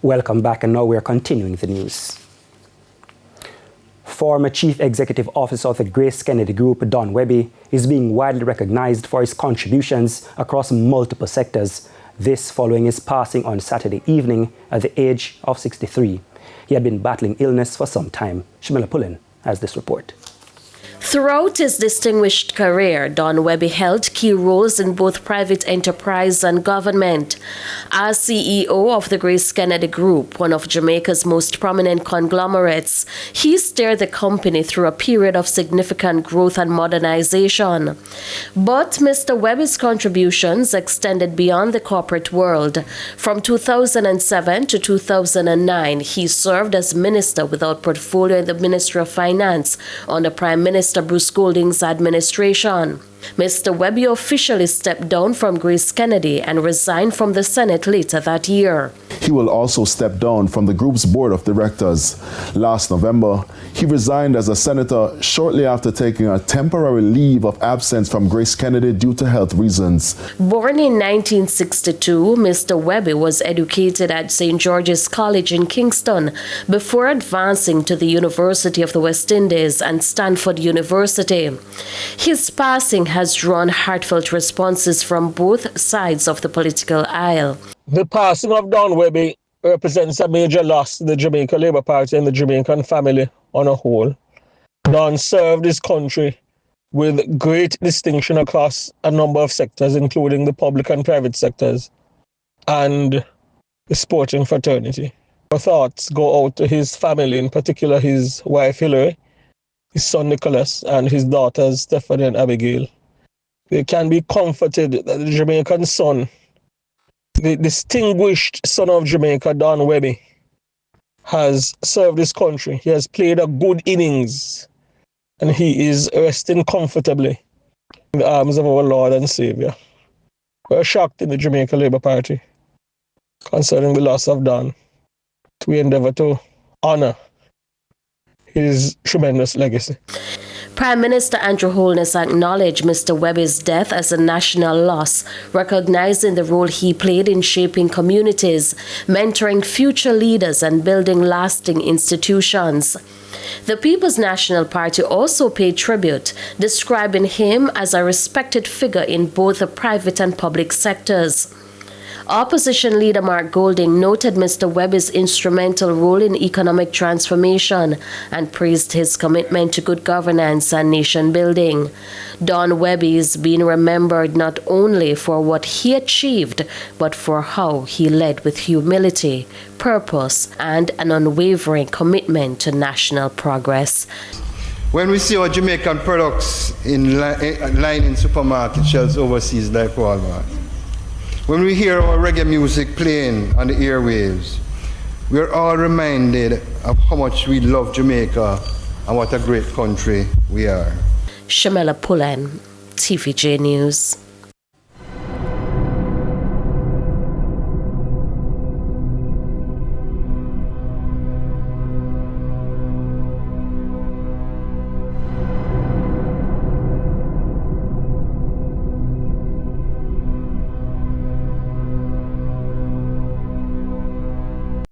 Welcome back, and now we are continuing the news. Former Chief Executive Officer of the Grace Kennedy Group, Don Wehby, is being widely recognized for his contributions across multiple sectors. This following his passing on Saturday evening at the age of 63. He had been battling illness for some time. Shamila Pullen has this report. Throughout his distinguished career, Don Wehby held key roles in both private enterprise and government. As CEO of the Grace Kennedy Group, one of Jamaica's most prominent conglomerates, he steered the company through a period of significant growth and modernization. But Mr. Wehby's contributions extended beyond the corporate world. From 2007 to 2009, he served as minister without portfolio in the Ministry of Finance under Prime Minister Bruce Golding's administration. Mr. Wehby officially stepped down from Grace Kennedy and resigned from the Senate later that year. He will also step down from the group's board of directors. Last November, he resigned as a senator shortly after taking a temporary leave of absence from Grace Kennedy due to health reasons. Born in 1962, Mr. Wehby was educated at St. George's College in Kingston before advancing to the University of the West Indies and Stanford University. His passing has drawn heartfelt responses from both sides of the political aisle. The passing of Don Wehby represents a major loss to the Jamaica Labour Party and the Jamaican family on a whole. Don served his country with great distinction across a number of sectors, including the public and private sectors, and the sporting fraternity. Our thoughts go out to his family, in particular his wife Hillary, his son Nicholas, and his daughters Stephanie and Abigail. They can be comforted that the Jamaican son, the distinguished son of Jamaica, Don Wehby, has served his country. He has played a good innings, and he is resting comfortably in the arms of our Lord and Savior. We're shocked in the Jamaica Labour Party concerning the loss of Don. We endeavour to honour his tremendous legacy. Prime Minister Andrew Holness acknowledged Mr. Wehby's death as a national loss, recognizing the role he played in shaping communities, mentoring future leaders, and building lasting institutions. The People's National Party also paid tribute, describing him as a respected figure in both the private and public sectors. Opposition leader Mark Golding noted Mr. Wehby's instrumental role in economic transformation and praised his commitment to good governance and nation building. Don Wehby is being remembered not only for what he achieved, but for how he led with humility, purpose, and an unwavering commitment to national progress. When we see our Jamaican products in line in supermarket shelves overseas like Walmart, when we hear our reggae music playing on the airwaves, we are all reminded of how much we love Jamaica and what a great country we are. Shamila Pullen, TVJ News.